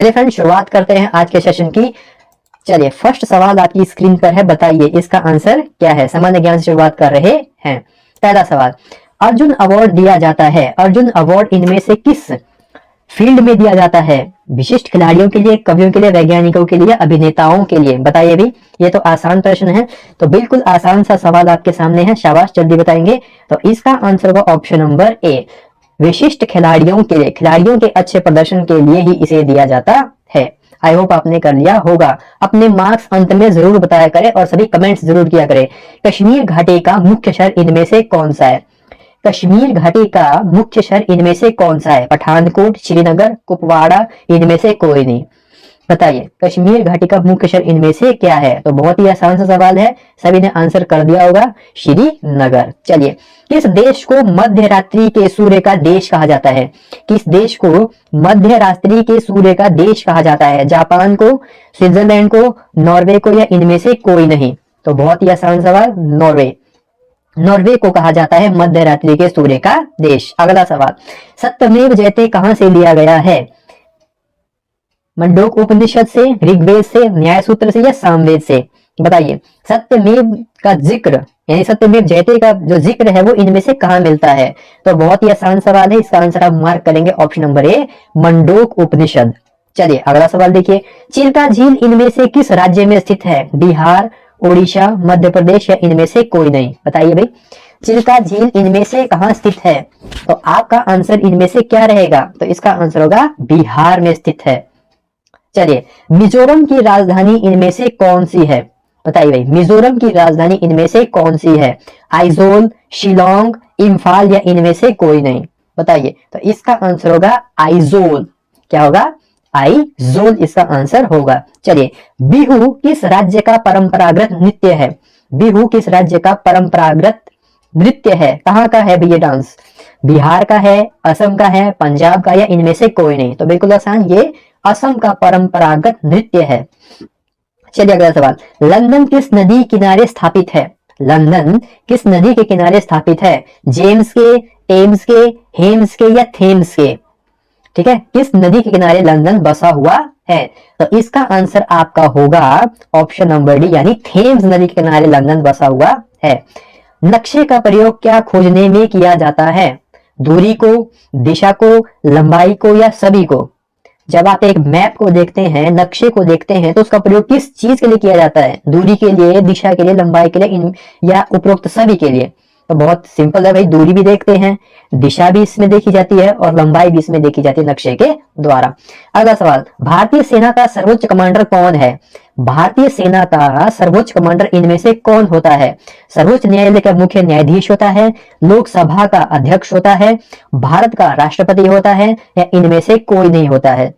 चलिए फ्रेंड, शुरुआत करते हैं आज के सेशन की। चलिए, फर्स्ट सवाल आपकी स्क्रीन पर है, बताइए इसका आंसर क्या है। सामान्य ज्ञान से शुरुआत कर रहे हैं। पहला सवाल, अर्जुन अवार्ड दिया जाता है। अर्जुन अवार्ड इनमें से किस फील्ड में दिया जाता है? विशिष्ट खिलाड़ियों के लिए, कवियों के लिए, वैज्ञानिकों के लिए, अभिनेताओं के लिए। बताइए भी, ये तो आसान प्रश्न है। तो बिल्कुल आसान सा सवाल आपके सामने है, शाबाश, जल्दी बताएंगे। तो इसका आंसर होगा ऑप्शन नंबर ए, विशिष्ट खिलाड़ियों के लिए, खिलाड़ियों के अच्छे प्रदर्शन के लिए ही इसे दिया जाता है। आई होप आपने कर लिया होगा। अपने मार्क्स अंत में जरूर बताया करें और सभी कमेंट्स जरूर किया करें। कश्मीर घाटी का मुख्य शहर इनमें से कौन सा है? कश्मीर घाटी का मुख्य शहर इनमें से कौन सा है? पठानकोट, श्रीनगर, कुपवाड़ा, इनमें से कोई नहीं। बताइए, कश्मीर घाटी का मुख्य शहर इनमें से क्या है? तो बहुत ही आसान सा सवाल है, सभी ने आंसर कर दिया होगा, श्रीनगर। चलिए, किस देश को मध्य रात्रि के सूर्य का देश कहा जाता है? किस देश को मध्य रात्रि के सूर्य का देश कहा जाता है? जापान को, स्विट्जरलैंड को, नॉर्वे को, या इनमें से कोई नहीं? तो बहुत ही आसान सवाल, नॉर्वे। नॉर्वे को कहा जाता है मध्य रात्रि के सूर्य का देश। अगला सवाल, सत्यमेव जयते कहां से लिया गया है? मंडोक उपनिषद से, ऋग्वेद से, न्याय सूत्र से, या सामवेद से? बताइए, सत्यमेव का जिक्र यानी सत्यमेव जयते का जो जिक्र है वो इनमें से कहां मिलता है? तो बहुत ही आसान सवाल है, इसका आंसर आप मार्क करेंगे ऑप्शन नंबर ए, मंडोक उपनिषद। चलिए, अगला सवाल देखिए, चिल्का झील इनमें से किस राज्य में स्थित है? बिहार, उड़ीसा, मध्य प्रदेश, या इनमें से कोई नहीं? बताइए भाई, चिल्का झील इनमें से कहां स्थित है? तो आपका आंसर इनमें से क्या रहेगा? तो इसका आंसर होगा बिहार में स्थित है। चलिए, मिजोरम की राजधानी इनमें से कौन सी है? बताइए भाई, मिजोरम की राजधानी इनमें से कौन सी है? आइजोल, शिलोंग, इम्फाल, या इनमें से कोई नहीं? बताइए, तो इसका आंसर होगा आइजोल। क्या होगा? आइजोल इसका आंसर होगा। चलिए, बिहू किस राज्य का परंपरागत नृत्य है? बिहू किस राज्य का परंपरागत नृत्य है? कहाँ का है भैया डांस? बिहार का है, असम का है, पंजाब का, या इनमें से कोई नहीं? तो बिल्कुल आसान, ये असम का परंपरागत नृत्य है। चलिए, अगला सवाल, लंदन किस नदी किनारे स्थापित है? लंदन किस नदी के किनारे स्थापित है? जेम्स के, टेम्स के, हेम्स के, या थेम्स के? ठीक है, किस नदी के किनारे लंदन बसा हुआ है? तो इसका आंसर आपका होगा ऑप्शन नंबर डी, यानी थेम्स नदी के किनारे लंदन बसा हुआ है। नक्शे का प्रयोग क्या खोजने में किया जाता है? दूरी को, दिशा को, लंबाई को, या सभी को? जब आप एक मैप को देखते हैं, नक्शे को देखते हैं, तो उसका प्रयोग किस चीज के लिए किया जाता है? दूरी के लिए, दिशा के लिए, लंबाई के लिए, या उपरोक्त सभी के लिए? तो बहुत सिंपल है भाई, दूरी भी देखते हैं, दिशा भी इसमें देखी जाती है, और लंबाई भी इसमें देखी जाती है नक्शे के द्वारा। अगला सवाल, भारतीय सेना का सर्वोच्च कमांडर कौन है? भारतीय सेना का सर्वोच्च कमांडर इनमें से कौन होता है? सर्वोच्च न्यायालय का मुख्य न्यायाधीश होता है, लोकसभा का अध्यक्ष होता है, भारत का राष्ट्रपति होता है, या इनमें से कोई नहीं होता है?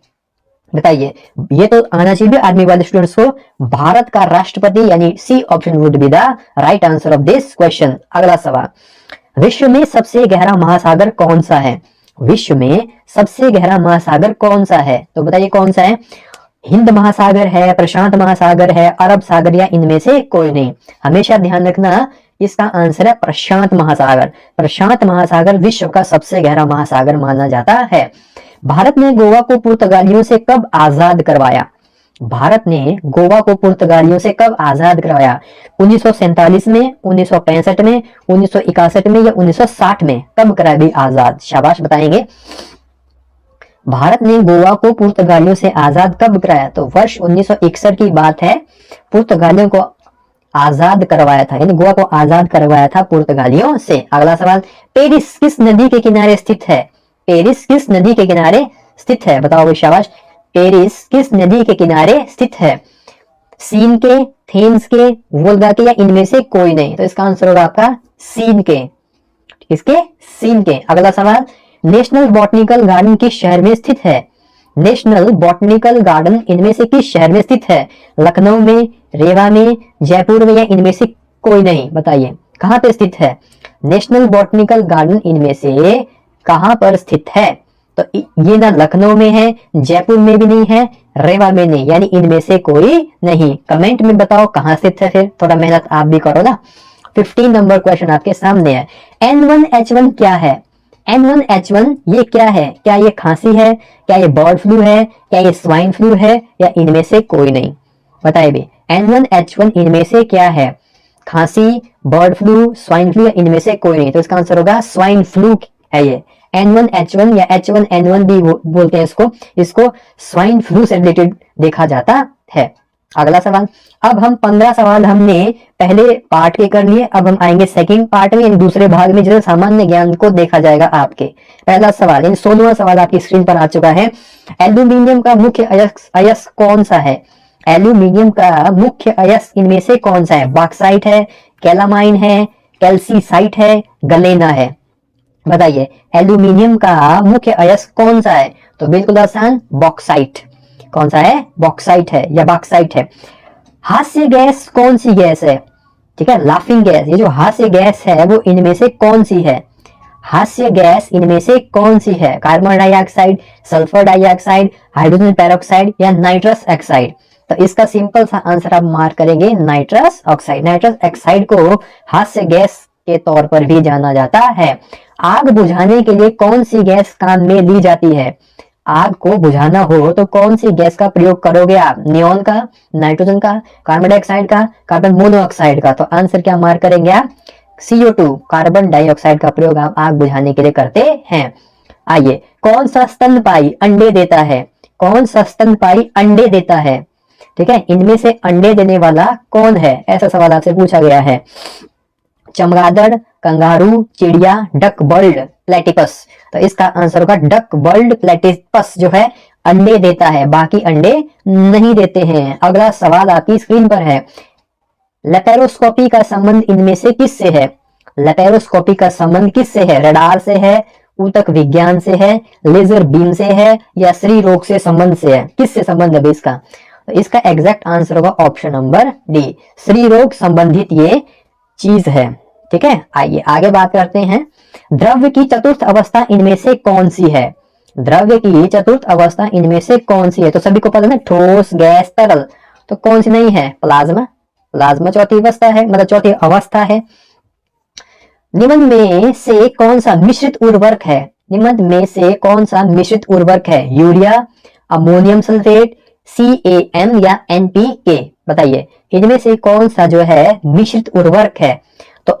बताइए, ये तो आना चाहिए आर्मी वाले स्टूडेंट्स को, भारत का राष्ट्रपति, यानी C option would be the right answer of this question. अगला सवाल, विश्व में सबसे गहरा महासागर कौन सा है? विश्व में सबसे गहरा महासागर कौन सा है? तो बताइए कौन सा है? हिंद महासागर है, प्रशांत महासागर है, अरब सागर, या इनमें से कोई नहीं? हमेशा ध्यान रखना, इसका आंसर है प्रशांत महासागर। प्रशांत महासागर विश्व का सबसे गहरा महासागर माना जाता है। भारत ने गोवा को पुर्तगालियों से कब आजाद करवाया? भारत ने गोवा को पुर्तगालियों से कब आजाद करवाया? 1947 में, 1965 में, 1961 में, या 1960 में? कब कराया भी आजाद? शाबाश, बताएंगे। भारत ने गोवा को पुर्तगालियों से आजाद कब कराया? तो वर्ष 1961 की बात है, पुर्तगालियों को आजाद करवाया था, यानी गोवा को आजाद करवाया था पुर्तगालियों से। अगला सवाल, पेरिस किस नदी के किनारे स्थित है? पेरिस किस नदी के किनारे स्थित है? बताओ भाई, शाबाश। पेरिस किस नदी के किनारे स्थित है? सीन के, थेम्स के, वोल्गा के, या इनमें से कोई नहीं? तो इसका आंसर होगा आपका सीन के। किसके? सीन के। अगला सवाल, नेशनल बॉटनिकल गार्डन किस शहर में स्थित है? नेशनल बॉटनिकल गार्डन इनमें से किस शहर में स्थित है? लखनऊ में, रेवा में, जयपुर में, या इनमें से कोई नहीं? बताइए, कहां पे स्थित है नेशनल बॉटनिकल गार्डन? इनमें से कहां पर स्थित है? तो ये ना लखनऊ में है, जयपुर में भी नहीं है, रेवा में नहीं, यानी इनमें से कोई नहीं। कमेंट में बताओ कहां स्थित है, फिर थोड़ा मेहनत आप भी करो ना। 15 नंबर क्वेश्चन आपके सामने है। N1H1 क्या है? N1H1 ये क्या है? क्या ये खांसी है, क्या ये बर्ड फ्लू है, क्या ये स्वाइन फ्लू है, या इनमें से कोई नहीं? बताइए भी N1H1 इनमें से क्या है? खांसी, बर्ड फ्लू, स्वाइन फ्लू, या इनमें से कोई नहीं? तो इसका आंसर होगा स्वाइन फ्लू है ये। N1H1 या H1N1 भी बोलते हैं इसको स्वाइन फ्लू से रिलेटेड देखा जाता है। अगला सवाल, अब हम 15 सवाल हमने पहले पार्ट के कर लिए, अब हम आएंगे सेकंड पार्ट में, दूसरे भाग में, जिसे सामान्य ज्ञान को देखा जाएगा आपके। पहला सवाल, इन 16वां सवाल आपकी स्क्रीन पर आ चुका है। एल्यूमिनियम का मुख्य अयस्क कौन सा है? एल्यूमिनियम का मुख्य अयस्क इनमें से कौन सा है? बॉक्साइट है, कैलामाइन है, कैल्सीसाइट है, गलेना है? बताइए एल्यूमिनियम का मुख्य अयस्क कौन सा है? तो बिल्कुल आसान, बॉक्साइट। कौन सा है? बॉक्साइट है या बॉक्साइट है। हास्य गैस कौन सी गैस है? ठीक है, लाफिंग गैस, ये जो हास्य गैस है वो इनमें से कौन सी है? हास्य गैस इनमें से कौन सी है? Carbon dioxide, sulphur dioxide, hydrogen peroxide, या नाइट्रस ऑक्साइड? तो इसका सिंपल सा आंसर आप मार्क करेंगे नाइट्रस ऑक्साइड। नाइट्रस ऑक्साइड को हास्य गैस के तौर पर भी जाना जाता है। आग बुझाने के लिए कौन सी गैस काम में ली जाती है? आग को बुझाना हो तो कौन सी गैस का प्रयोग करोगे आप? नियोन का, नाइट्रोजन का, कार्बन डाइऑक्साइड का, कार्बन मोनोऑक्साइड का? तो आंसर क्या मार्क करेंगे आप? CO2, कार्बन डाइऑक्साइड का प्रयोग आप आग बुझाने के लिए करते हैं। आइए, कौन सा स्तनपायी अंडे देता है? कौन सा स्तनपायी अंडे देता है? ठीक है, इनमें से अंडे देने वाला कौन है? ऐसा सवाल आपसे पूछा गया है। चमगादड़, कंगारू, चिड़िया, डक बर्ड, प्लेटिपस? तो इसका आंसर होगा डक बर्ड प्लेटिपस जो है अंडे देता है, बाकी अंडे नहीं देते हैं। अगला सवाल आपकी स्क्रीन पर है। लेपेरोस्कोपी का संबंध इनमें से किससे है? लेपेरोस्कोपी का संबंध किससे है? रडार से है, ऊतक विज्ञान से है, लेजर बीम से है, या स्त्री रोग से संबंध से है? किससे संबंध है इसका? तो इसका एग्जैक्ट आंसर होगा ऑप्शन नंबर डी, स्त्री रोग संबंधित ये चीज है। ठीक है, आइए आगे बात करते हैं। द्रव्य की चतुर्थ अवस्था इनमें से कौन सी है? द्रव्य की चतुर्थ अवस्था इनमें से कौन सी है? तो सभी को पता है, ठोस, गैस, तरल। तो कौन सी नहीं है? प्लाज्मा। प्लाज्मा चौथी अवस्था है, मतलब चौथी अवस्था है। निम्न में से कौन सा मिश्रित उर्वरक है? निम्न में से कौन सा मिश्रित उर्वरक है? यूरिया, अमोनियम सल्फेट, CAN, या NPK? बताइए इनमें से कौन सा जो है मिश्रित उर्वरक है? तो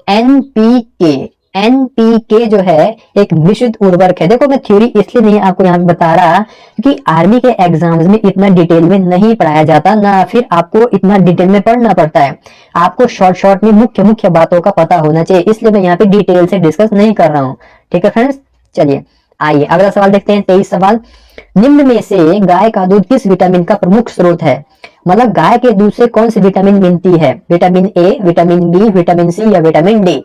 NPK जो है एक मिश्रित उर्वरक है। देखो मैं थ्योरी इसलिए नहीं आपको यहाँ बता रहा क्योंकि आर्मी के एग्जाम्स में इतना डिटेल में नहीं पढ़ाया जाता, ना फिर आपको इतना डिटेल में पढ़ना पड़ता है। आपको शॉर्ट में मुख्य बातों का पता होना चाहिए, इसलिए मैं यहाँ पे डिटेल से डिस्कस नहीं कर रहा हूँ। ठीक है फ्रेंड्स, चलिए आइए अगला सवाल देखते हैं। 23 सवाल, निम्न में से गाय का दूध किस विटामिन का प्रमुख स्रोत है? मतलब गाय के दूध से कौन सी विटामिन मिलती है? Vitamin A, vitamin B, vitamin C, या विटामिन डी?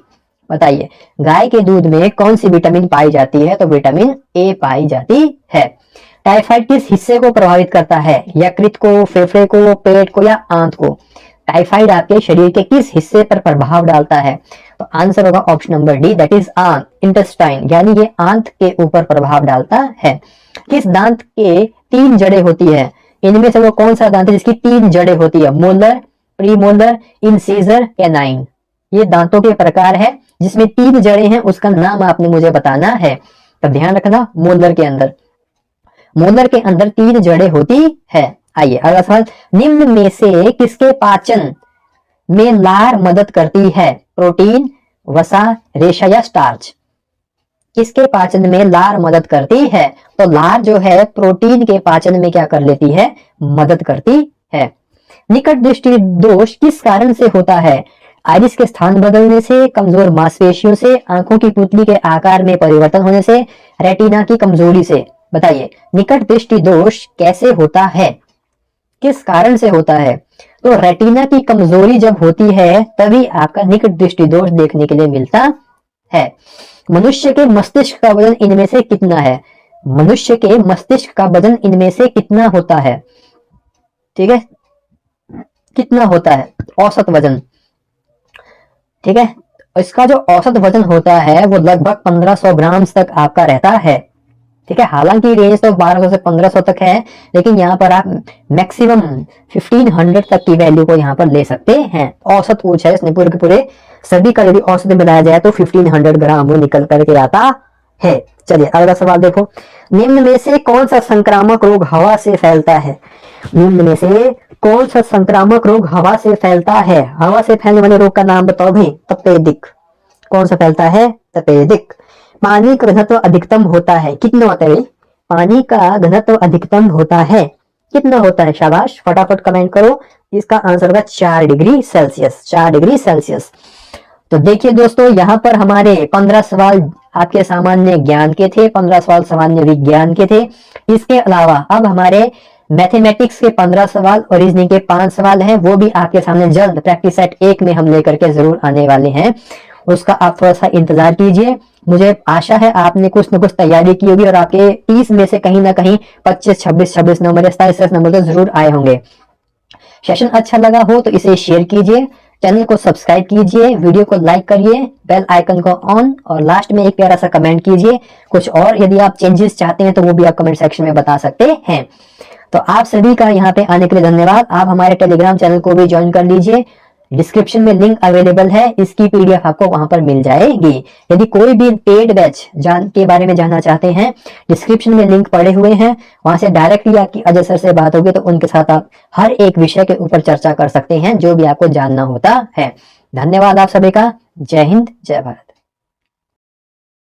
बताइए गाय के दूध में कौन सी विटामिन पाई जाती है? तो विटामिन ए पाई जाती है। टाइफाइड किस हिस्से को प्रभावित करता है? यकृत को, फेफड़े को, पेट को, या आंत को? टाइफाइड आपके शरीर के किस हिस्से पर प्रभाव डालता है? तो आंसर होगा option number D, that is आंत, इंटेस्टाइन, यानी ये आंत के ऊपर प्रभाव डालता है। किस दांत के 3 जड़ें होती है? इनमें से वो कौन सा दांत है जिसकी 3 जड़ें होती है? Molar, premolar, incisor, canine? ये दांतों के प्रकार है जिसमें 3 जड़ें हैं, उसका नाम आपने मुझे बताना है। तो ध्यान रखना, मोलर के अंदर 3 जड़ें होती है। आइए अगला सवाल, निम्न में से किसके पाचन में लार मदद करती है? प्रोटीन, वसा, रेशा, या स्टार्च? किसके पाचन में लार मदद करती है? तो लार जो है प्रोटीन के पाचन में क्या कर लेती है? मदद करती है। निकट दृष्टि दोष किस कारण से होता है? आइरिस के स्थान बदलने से, कमजोर मांसपेशियों से, आंखों की पुतली के आकार में परिवर्तन होने से, रेटिना की कमजोरी से? बताइए निकट दृष्टि दोष कैसे होता है, किस कारण से होता है? तो रेटिना की कमजोरी जब होती है तभी आपका निकट दृष्टि दोष देखने के लिए मिलता है। मनुष्य के मस्तिष्क का वजन इनमें से कितना है? मनुष्य के मस्तिष्क का वजन इनमें से कितना होता है? ठीक है, कितना होता है औसत वजन? ठीक है, इसका जो औसत वजन होता है वो लगभग 1500 ग्राम तक आपका रहता है। ठीक है, हालांकि रेंज तो 1200 से 1500 तक है, लेकिन यहाँ पर आप मैक्सिमम 1500 तक की वैल्यू को यहाँ पर ले सकते हैं। औसत पूछा है इसने, पूरे के पूरे सभी का यदि औसत मिलाया जाए तो 1500 ग्राम वो निकल करके आता है। चलिए अगला सवाल देखो, निम्न में से कौन सा संक्रामक रोग हवा से फैलता है? निम्न में से कौन सा संक्रामक रोग हवा से फैलता है? हवा से फैलने वाले रोग का नाम बताओ भाई। तपेदिक। कौन सा फैलता है? तपेदिक। पानी का घनत्व अधिकतम होता है, कितना होता है भाई? पानी का घनत्व अधिकतम होता है, कितना होता है? शाबाश, फटाफट कमेंट करो। इसका आंसर होगा 4 डिग्री सेल्सियस। 4 degree Celsius. तो देखिए दोस्तों, यहाँ पर हमारे 15 सवाल आपके सामान्य ज्ञान के थे, 15 सवाल सामान्य विज्ञान के थे। इसके अलावा अब हमारे मैथमेटिक्स के 15 सवाल और रीजनिंग के 5 सवाल हैं, वो भी आपके सामने जल्द प्रैक्टिस सेट 1 में हम लेकर के जरूर आने वाले हैं। उसका आप थोड़ा सा इंतजार कीजिए। मुझे आशा है आपने कुछ न कुछ तैयारी की होगी और आपके 30 में से कहीं ना कहीं 25, 26 नंबर, 27 नंबर तो जरूर आए होंगे। सेशन अच्छा लगा हो तो इसे शेयर कीजिए, चैनल को सब्सक्राइब कीजिए, वीडियो को लाइक करिए, बेल आइकन को ऑन, और लास्ट में एक प्यारा सा कमेंट कीजिए। कुछ और यदि आप चेंजेस चाहते हैं तो वो भी आप कमेंट सेक्शन में बता सकते हैं। तो आप सभी का यहाँ पे आने के लिए धन्यवाद। आप हमारे टेलीग्राम चैनल को भी ज्वाइन कर लीजिए, डिस्क्रिप्शन में लिंक अवेलेबल है, इसकी पीडीएफ आपको वहां पर मिल जाएगी। यदि कोई भी पेड बैच के बारे में जानना चाहते हैं, डिस्क्रिप्शन में लिंक पड़े हुए हैं, वहां से डायरेक्टली आपकी अजय सर से बात होगी तो उनके साथ आप हर एक विषय के ऊपर चर्चा कर सकते हैं जो भी आपको जानना होता है। धन्यवाद आप सभी का। जय हिंद, जय भारत।